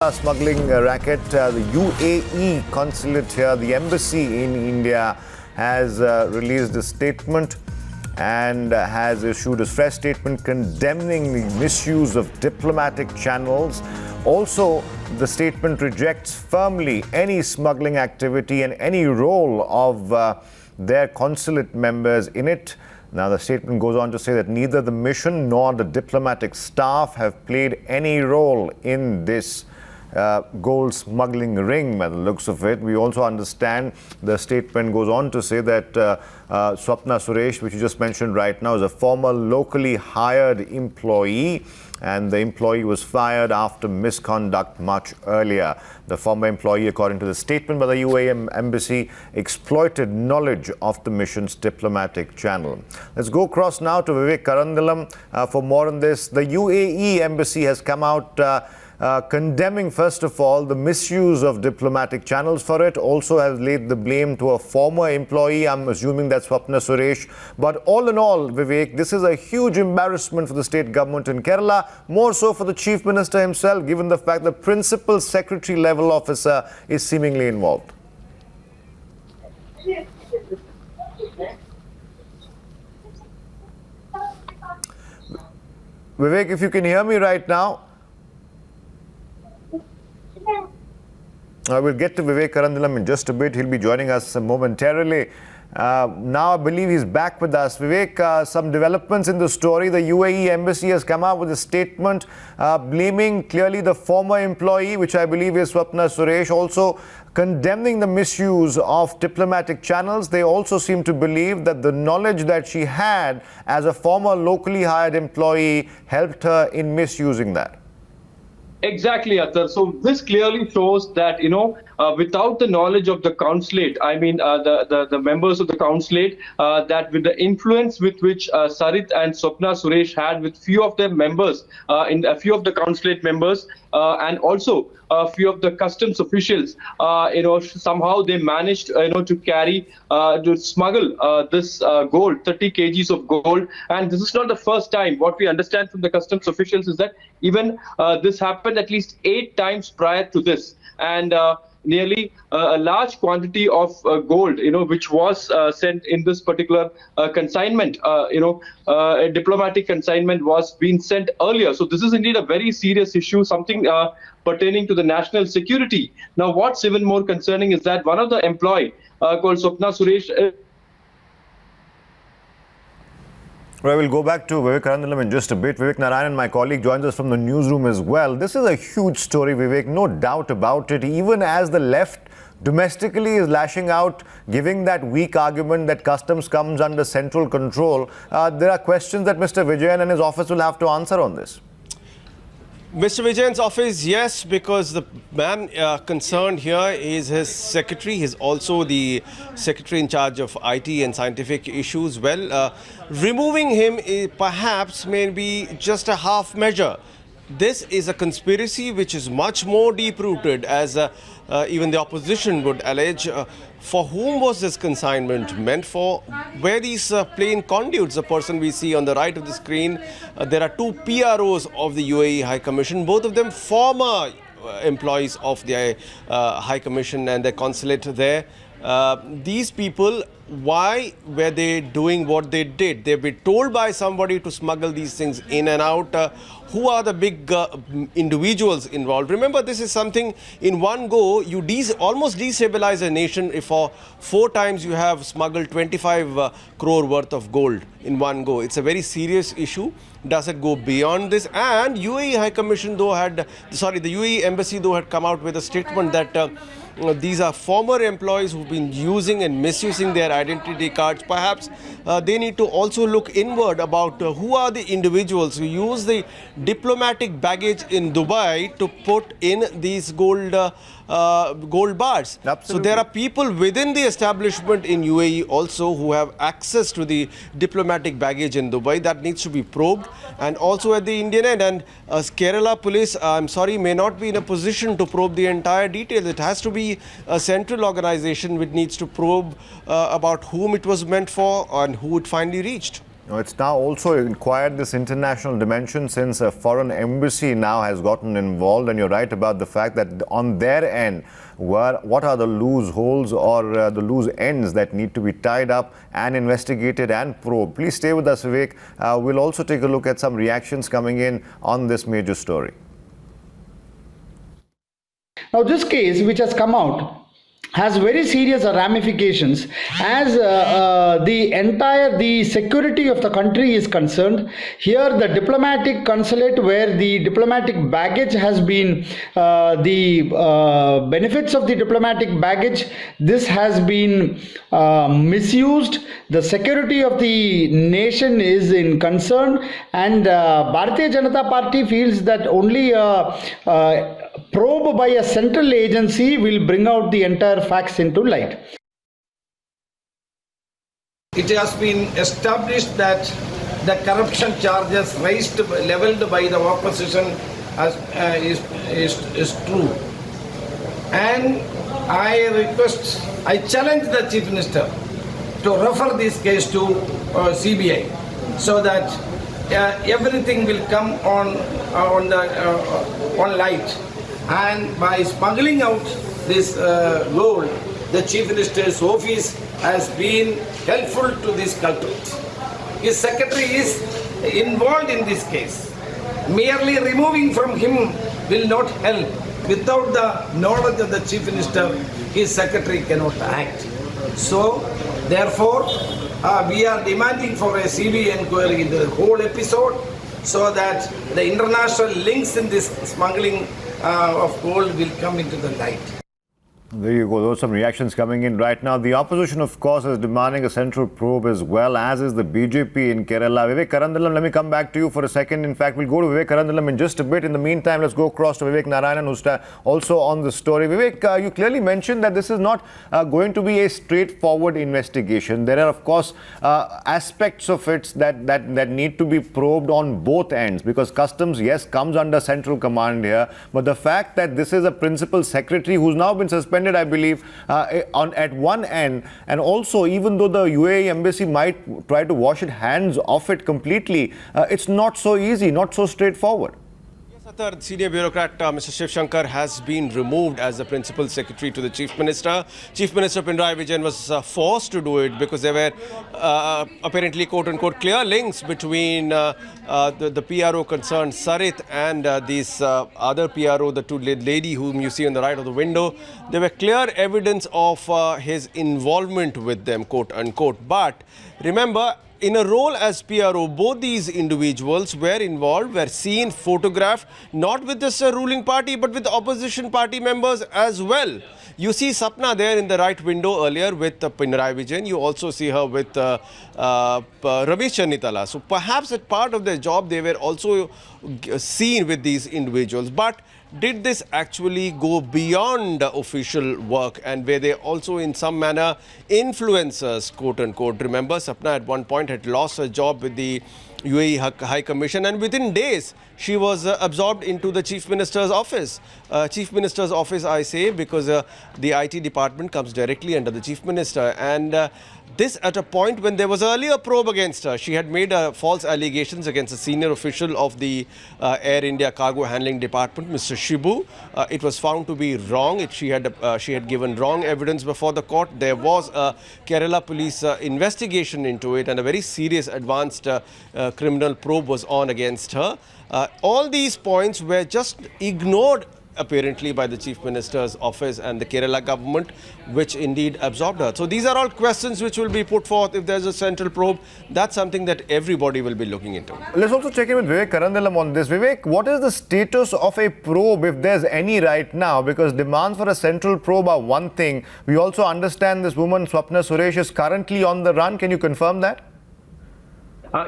Smuggling racket. The UAE consulate here, the embassy in India, has released a statement and has issued a fresh statement condemning the misuse of diplomatic channels. Also, the statement rejects firmly any smuggling activity and any role of their consulate members in it. Now, the statement goes on to say that neither the mission nor the diplomatic staff have played any role in this gold smuggling ring, by the looks of it. We also understand the statement goes on to say that Swapna Suresh, which you just mentioned right now, is a former locally hired employee, and the employee was fired after misconduct much earlier. The former employee, according to the statement by the UAE embassy, exploited knowledge of the mission's diplomatic channel. Let's go across now to Vivek Karandalam for more on this. The UAE embassy has come out condemning, first of all, the misuse of diplomatic channels for it. Also has laid the blame to a former employee. I'm assuming that's Swapna Suresh. But all in all, Vivek, this is a huge embarrassment for the state government in Kerala, more so for the chief minister himself, given the fact the principal secretary level officer is seemingly involved. Vivek, if you can hear me right now. We'll get to Vivek Karandalam in just a bit. He'll be joining us momentarily. Now I believe he's back with us. Vivek, some developments in the story. The UAE embassy has come out with a statement blaming clearly the former employee, which I believe is Swapna Suresh, also condemning the misuse of diplomatic channels. They also seem to believe that the knowledge that she had as a former locally hired employee helped her in misusing that. Exactly, Athar. So this clearly shows that, without the knowledge of the consulate, the members of the consulate, that with the influence with which Sarit and Swapna Suresh had with few of their members, in a few of the consulate members, and also a few of the customs officials, somehow they managed, to smuggle this gold, 30 kgs of gold. And this is not the first time. What we understand from the customs officials is that even this happened at least 8 times prior to this. And nearly a large quantity of gold, which was sent in this particular consignment, a diplomatic consignment was being sent earlier. So this is indeed a very serious issue, something pertaining to the national security. Now, what's even more concerning is that one of the employee called Swapna Suresh. Well, we'll go back to Vivek Karandalam in just a bit. Vivek Narayanan, my colleague, joins us from the newsroom as well. This is a huge story, Vivek, no doubt about it. Even as the left domestically is lashing out, giving that weak argument that customs comes under central control, there are questions that Mr. Vijayan and his office will have to answer on this. Mr. Vijayan's office, yes, because the man concerned here is his secretary. He's also the secretary in charge of IT and scientific issues. Well, removing him perhaps may be just a half measure. This is a conspiracy which is much more deep-rooted, as even the opposition would allege. For whom was this consignment meant for? Were these plain conduits? The person we see on the right of the screen, there are 2 PROs of the UAE High Commission, both of them former employees of the High Commission and the consulate there. These people, why were they doing what they did? They've been told by somebody to smuggle these things in and out. Who are the big individuals involved? Remember, this is something in one go, you almost destabilize a nation if for 4 times you have smuggled 25 crore worth of gold in one go. It's a very serious issue. Does it go beyond this? And UAE High Commission the UAE Embassy had come out with a statement that these are former employees who've been using and misusing their identity cards. Perhaps they need to also look inward about who are the individuals who use the diplomatic baggage in Dubai to put in these gold bars. Absolutely. So there are people within the establishment in UAE also who have access to the diplomatic baggage in Dubai. That needs to be probed. And also at the Indian end. And Kerala police, may not be in a position to probe the entire details. It has to be a central organization which needs to probe about whom it was meant for and who it finally reached. It's now also acquired this international dimension since a foreign embassy now has gotten involved. And you're right about the fact that on their end, what are the loose holes or the loose ends that need to be tied up and investigated and probed. Please stay with us, Vivek. We'll also take a look at some reactions coming in on this major story. Now, this case which has come out has very serious ramifications as the security of the country is concerned. Here the diplomatic consulate, where the diplomatic baggage has been the benefits of the diplomatic baggage, this has been misused. The security of the nation is in concern, and Bharatiya Janata Party feels that only probe by a central agency will bring out the entire facts into light. It has been established that the corruption charges leveled by the opposition is true. And I challenge the Chief Minister to refer this case to CBI so that everything will come on light. And by smuggling out this gold, the Chief Minister's office has been helpful to this culprit. His secretary is involved in this case. Merely removing from him will not help. Without the knowledge of the Chief Minister, his secretary cannot act. So, therefore, we are demanding for a CBI inquiry in the whole episode so that the international links in this smuggling of gold will come into the light. There you go. Those are some reactions coming in right now. The opposition, of course, is demanding a central probe as well, as is the BJP in Kerala. Vivek Karandalam, let me come back to you for a second. In fact, we'll go to Vivek Karandalam in just a bit. In the meantime, let's go across to Vivek Narayanan, who's also on the story. Vivek, you clearly mentioned that this is not going to be a straightforward investigation. There are, of course, aspects of it that need to be probed on both ends, because customs, yes, comes under central command here. But the fact that this is a principal secretary who's now been suspended, I believe, at one end, and also even though the UAE embassy might try to wash its hands off it completely, it's not so easy, not so straightforward. The senior bureaucrat Mr. Shiv Shankar has been removed as the principal secretary to the Chief Minister. Chief Minister Pinarayi Vijayan was forced to do it because there were apparently quote-unquote clear links between the PRO concerned, Sarit, and this other PRO, the two lady whom you see on the right of the window. There were clear evidence of his involvement with them, quote-unquote. But remember, in a role as PRO, both these individuals were involved, were seen, photographed, not with this ruling party, but with opposition party members as well. You see Swapna there in the right window earlier with Pinarayi Vijayan. You also see her with Ramesh Channitala. So perhaps as part of their job, they were also seen with these individuals. But did this actually go beyond official work, and were they also in some manner influencers, quote unquote? Remember, Swapna at one point had lost her job with the UAE High Commission, and within days she was absorbed into the Chief Minister's office. Chief Minister's office, I say, because the IT department comes directly under the Chief Minister. And this at a point when there was earlier probe against her. She had made false allegations against a senior official of the Air India Cargo Handling Department, Mr. Shibu. It was found to be wrong. She had given wrong evidence before the court. There was a Kerala police investigation into it, and a very serious advanced criminal probe was on against her. All these points were just ignored apparently by the Chief Minister's office and the Kerala government, which indeed absorbed her. So these are all questions which will be put forth if there's a central probe. That's something that everybody will be looking into. Let's also check in with Vivek Karandalam on this. Vivek, what is the status of a probe, if there's any right now? Because demands for a central probe are one thing. We also understand this woman, Swapna Suresh, is currently on the run. Can you confirm that?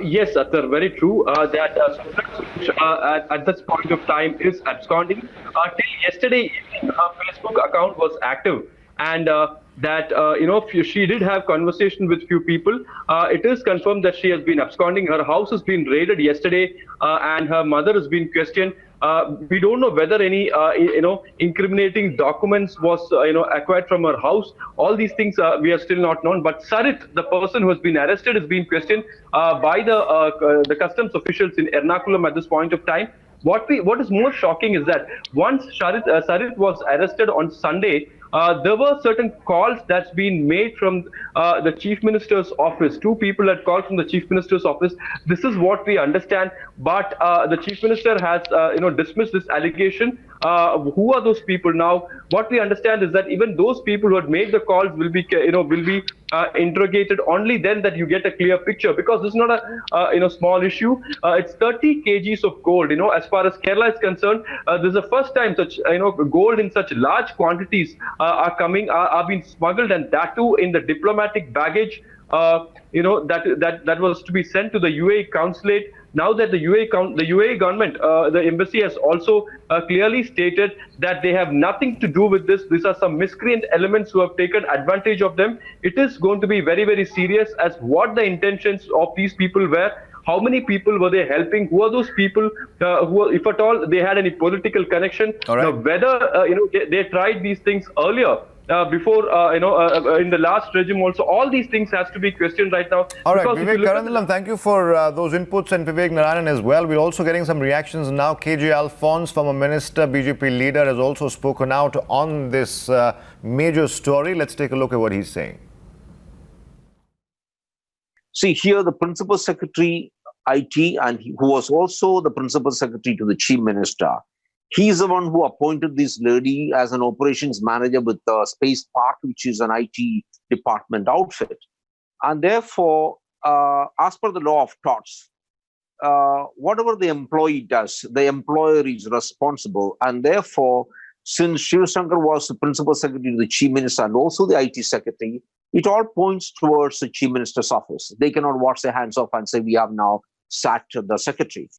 Yes, Atar, very true. That at this point of time is absconding. Till yesterday evening, her Facebook account was active, and she did have conversation with few people. It is confirmed that she has been absconding. Her house has been raided yesterday, and her mother has been questioned. We don't know whether any incriminating documents was acquired from her house. All these things we are still not known. But Sarit, the person who has been arrested, is being questioned by the customs officials in Ernakulam at this point of time. What is more shocking is that once Sarit was arrested on Sunday, there were certain calls that's been made from the Chief Minister's office. Two people had called from the Chief Minister's office. This is what we understand. But the Chief Minister has dismissed this allegation. Who are those people now? What we understand is that even those people who had made the calls will be interrogated. Only then that you get a clear picture, because this is not a small issue. It's 30 kgs of gold. As far as Kerala is concerned, this is the first time such gold in such large quantities are being smuggled, and that too in the diplomatic baggage. That was to be sent to the UAE consulate. Now that the UAE government, the embassy has also clearly stated that they have nothing to do with this. These are some miscreant elements who have taken advantage of them. It is going to be very, very serious as what the intentions of these people were. How many people were they helping? Who are those people who, if at all, they had any political connection? All right. Now, whether they tried these things earlier. Before, in the last regime also, all these things has to be questioned right now. All right, Vivek Karandalam, thank you for those inputs, and Vivek Narayanan as well. We're also getting some reactions now. KJ Alphonse, former minister, BJP leader, has also spoken out on this major story. Let's take a look at what he's saying. See, here the Principal Secretary IT, and who was also the Principal Secretary to the Chief Minister, he's the one who appointed this lady as an operations manager with the Space Park, which is an IT department outfit. And therefore, as per the law of torts, whatever the employee does, the employer is responsible. And therefore, since Shiv Shankar was the Principal Secretary to the Chief Minister and also the IT Secretary, it all points towards the Chief Minister's office. They cannot wash their hands off and say, we have now sacked the Secretary.